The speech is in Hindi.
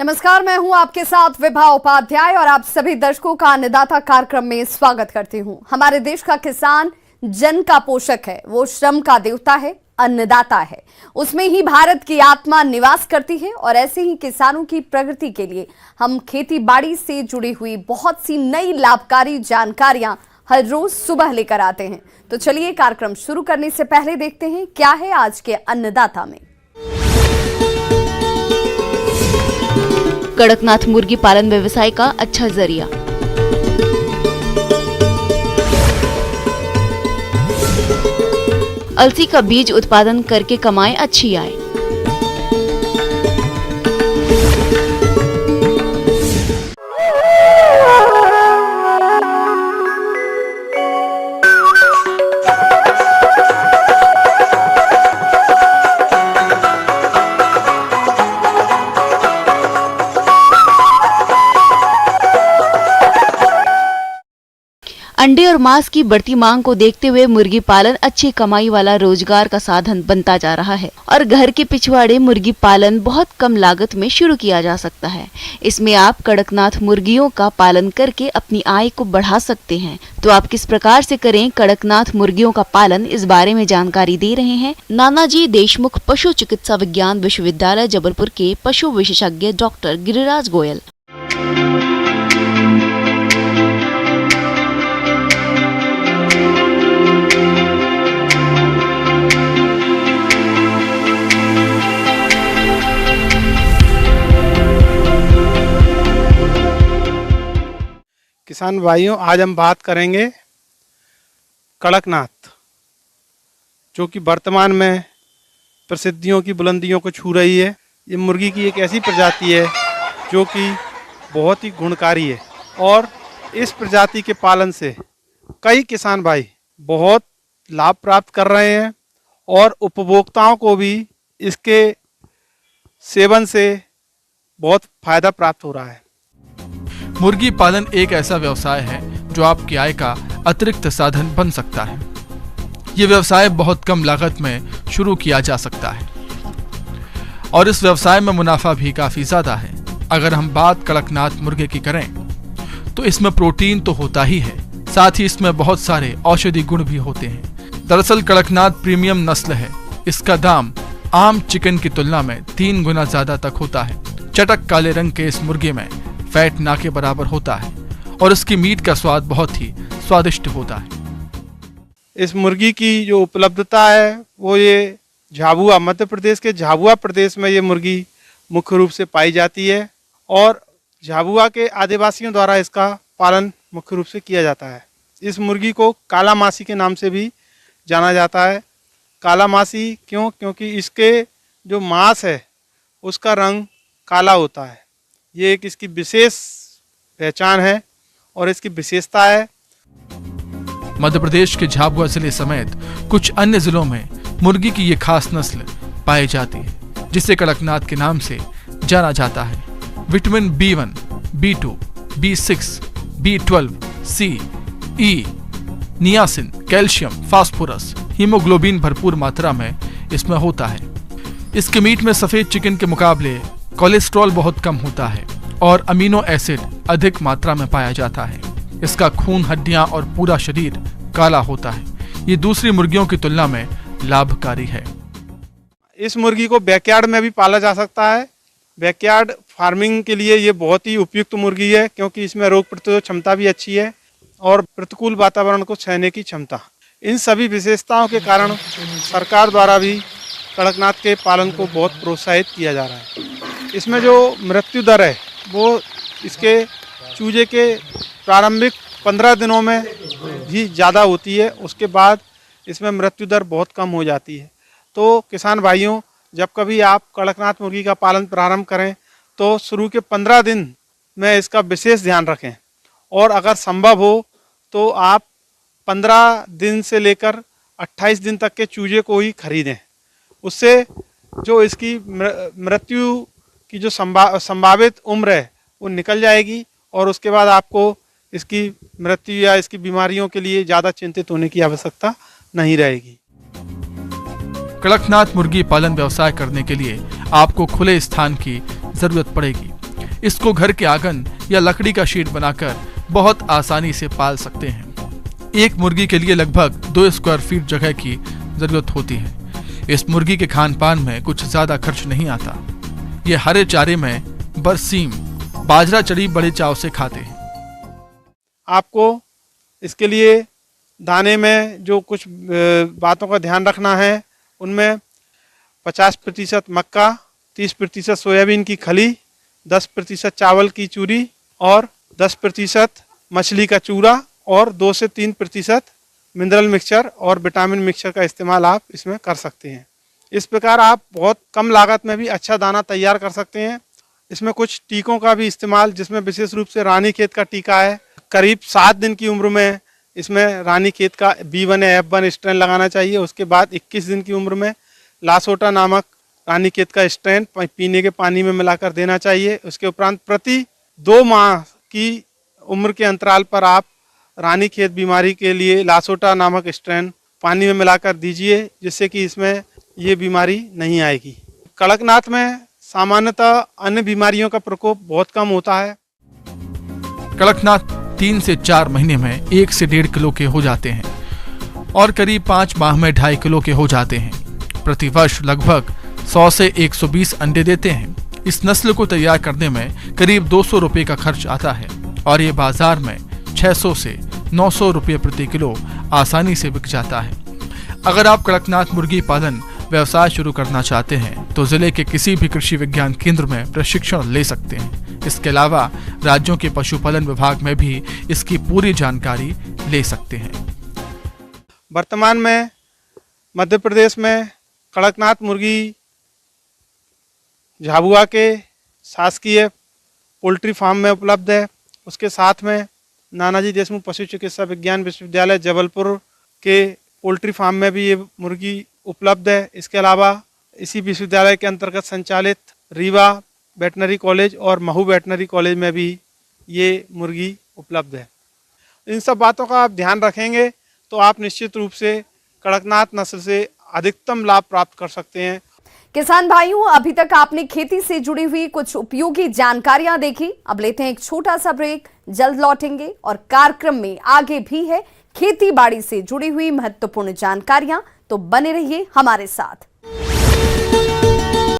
नमस्कार, मैं हूं आपके साथ विभा उपाध्याय और आप सभी दर्शकों का अन्नदाता कार्यक्रम में स्वागत करती हूं। हमारे देश का किसान जन का पोषक है, वो श्रम का देवता है, अन्नदाता है। उसमें ही भारत की आत्मा निवास करती है और ऐसे ही किसानों की प्रगति के लिए हम खेती बाड़ी से जुड़ी हुई बहुत सी नई लाभकारी जानकारियां हर रोज सुबह लेकर आते हैं। तो चलिए कार्यक्रम शुरू करने से पहले देखते हैं क्या है आज के अन्नदाता में। कड़कनाथ मुर्गी पालन व्यवसाय का अच्छा जरिया। अलसी का बीज उत्पादन करके कमाएं अच्छी आय। अंडे और मांस की बढ़ती मांग को देखते हुए मुर्गी पालन अच्छी कमाई वाला रोजगार का साधन बनता जा रहा है और घर के पिछवाड़े मुर्गी पालन बहुत कम लागत में शुरू किया जा सकता है। इसमें आप कड़कनाथ मुर्गियों का पालन करके अपनी आय को बढ़ा सकते हैं। तो आप किस प्रकार से करें कड़कनाथ मुर्गियों का पालन, इस बारे में जानकारी दे रहे हैं नानाजी देशमुख पशु चिकित्सा विज्ञान विश्वविद्यालय जबलपुर के पशु विशेषज्ञ डॉक्टर गिरिराज गोयल। किसान भाइयों, आज हम बात करेंगे कड़कनाथ, जो कि वर्तमान में प्रसिद्धियों की बुलंदियों को छू रही है। ये मुर्गी की एक ऐसी प्रजाति है जो कि बहुत ही गुणकारी है और इस प्रजाति के पालन से कई किसान भाई बहुत लाभ प्राप्त कर रहे हैं और उपभोक्ताओं को भी इसके सेवन से बहुत फायदा प्राप्त हो रहा है। मुर्गी पालन एक ऐसा व्यवसाय है जो आपकी आय का अतिरिक्त साधन बन सकता है। ये व्यवसाय बहुत कम लागत में शुरू किया जा सकता है और इस व्यवसाय में मुनाफा भी काफी ज्यादा है। अगर हम बात कड़कनाथ मुर्गे की करें तो इसमें प्रोटीन तो होता ही है, साथ ही इसमें बहुत सारे औषधि गुण भी होते हैं। दरअसल कड़कनाथ प्रीमियम नस्ल है। इसका दाम आम चिकन की तुलना में 3 गुना ज्यादा तक होता है। चटक काले रंग के इस मुर्गे में फैट ना के बराबर होता है और इसकी मीट का स्वाद बहुत ही स्वादिष्ट होता है। इस मुर्गी की जो उपलब्धता है वो ये झाबुआ, मध्य प्रदेश के झाबुआ प्रदेश में ये मुर्गी मुख्य रूप से पाई जाती है और झाबुआ के आदिवासियों द्वारा इसका पालन मुख्य रूप से किया जाता है। इस मुर्गी को काला मासी के नाम से भी जाना जाता है। काला मासी क्यों? क्योंकि इसके जो मांस है उसका रंग काला होता है। ये एक इसकी विशेष पहचान है और इसकी विशेषता है। मध्य प्रदेश के झाबुआ जिले समेत कुछ अन्य जिलों में मुर्गी की ये खास नस्ल पाई जाती है जिसे कड़कनाथ के नाम से जाना जाता है। Vitamin B1, B2, B6, B12, C, E, niacin, calcium, phosphorus, haemoglobin भरपूर मात्रा में इसमें होता है। इसके मीट में सफेद चिकन के मुकाबले कोलेस्ट्रॉल बहुत कम होता है और अमीनो एसिड अधिक मात्रा में पाया जाता है। इसका खून, हड्डियां और पूरा शरीर काला होता है। ये दूसरी मुर्गियों की तुलना में लाभकारी है। इस मुर्गी को बैकयार्ड में भी पाला जा सकता है। बैकयार्ड फार्मिंग के लिए ये बहुत ही उपयुक्त मुर्गी है क्योंकि इसमें रोग प्रतिरोधक क्षमता भी अच्छी है और प्रतिकूल वातावरण को सहने की क्षमता। इन सभी विशेषताओं के कारण सरकार द्वारा भी कड़कनाथ के पालन को बहुत प्रोत्साहित किया जा रहा है। इसमें जो मृत्यु दर है वो इसके चूजे के प्रारंभिक 15 दिनों में भी ज़्यादा होती है, उसके बाद इसमें मृत्यु दर बहुत कम हो जाती है। तो किसान भाइयों, जब कभी आप कड़कनाथ मुर्गी का पालन प्रारंभ करें तो शुरू के 15 दिन में इसका विशेष ध्यान रखें और अगर संभव हो तो आप 15 दिन से लेकर 28 दिन तक के चूजे को ही खरीदें। उससे जो इसकी मृत्यु की जो संभावित उम्र है वो निकल जाएगी और उसके बाद आपको इसकी मृत्यु या इसकी बीमारियों के लिए ज़्यादा चिंतित होने की आवश्यकता नहीं रहेगी। कड़कनाथ मुर्गी पालन व्यवसाय करने के लिए आपको खुले स्थान की जरूरत पड़ेगी। इसको घर के आंगन या लकड़ी का शीट बनाकर बहुत आसानी से पाल सकते हैं। एक मुर्गी के लिए लगभग 2 स्क्वायर फीट जगह की जरूरत होती है। इस मुर्गी के खान पान में कुछ ज्यादा खर्च नहीं आता। ये हरे चारे में बरसीम, बाजरा चढ़ी बड़े चाव से खाते हैं। आपको इसके लिए दाने में जो कुछ बातों का ध्यान रखना है, उनमें 50% मक्का, 30% सोयाबीन की खली, 10% चावल की चूरी और 10% मछली का चूरा और 2 से 3% मिनरल मिक्सचर और विटामिन मिक्सचर का इस्तेमाल आप इसमें कर सकते हैं। इस प्रकार आप बहुत कम लागत में भी अच्छा दाना तैयार कर सकते हैं। इसमें कुछ टीकों का भी इस्तेमाल, जिसमें विशेष रूप से रानीखेत का टीका है। करीब 7 दिन की उम्र में इसमें रानीखेत का B1 या F1 स्ट्रेन लगाना चाहिए। उसके बाद 21 दिन की उम्र में लासोटा नामक रानीखेत का स्ट्रेन पीने के पानी में मिलाकर देना चाहिए। उसके उपरांत प्रति 2 माह की उम्र के अंतराल पर आप रानीखेत बीमारी के लिए लासोटा नामक स्ट्रेन पानी में मिलाकर दीजिए, जिससे कि इसमें ये बीमारी नहीं आएगी। कड़कनाथ में सामान्यतः अन्य बीमारियों का प्रकोप बहुत कम होता है। कड़कनाथ 3 से 4 महीने में 1 से 1.5 किलो के हो जाते हैं और करीब 5 माह में 2.5 किलो के हो जाते हैं। प्रतिवर्ष लगभग 100 से 120 अंडे देते हैं। इस नस्ल को तैयार करने में करीब 200 रुपए का खर्च आता है और ये बाजार में 600 से 900 रुपये प्रति किलो आसानी से बिक जाता है। अगर आप कड़कनाथ मुर्गी पालन व्यवसाय शुरू करना चाहते हैं तो जिले के किसी भी कृषि विज्ञान केंद्र में प्रशिक्षण ले सकते हैं। इसके अलावा राज्यों के पशुपालन विभाग में भी इसकी पूरी जानकारी ले सकते हैं। वर्तमान में मध्य प्रदेश में कड़कनाथ मुर्गी झाबुआ के शासकीय पोल्ट्री फार्म में उपलब्ध है। उसके साथ में नानाजी देशमुख पशु चिकित्सा विज्ञान विश्वविद्यालय जबलपुर के पोल्ट्री फार्म में भी ये मुर्गी उपलब्ध है। इसके अलावा इसी विश्वविद्यालय के अंतर्गत संचालित रीवा वेटनरी कॉलेज और महू वेटनरी कॉलेज में भी ये मुर्गी उपलब्ध है। इन सब बातों का आप ध्यान रखेंगे तो आप निश्चित रूप से कड़कनाथ नस्ल से अधिकतम लाभ प्राप्त कर सकते हैं। किसान भाइयों, अभी तक आपने खेती से जुड़ी हुई कुछ उपयोगी जानकारियां देखी। अब लेते हैं एक छोटा सा ब्रेक, जल्द लौटेंगे और कार्यक्रम में आगे भी है खेती बाड़ी से जुड़ी हुई महत्वपूर्ण जानकारियां, तो बने रहिए हमारे साथ।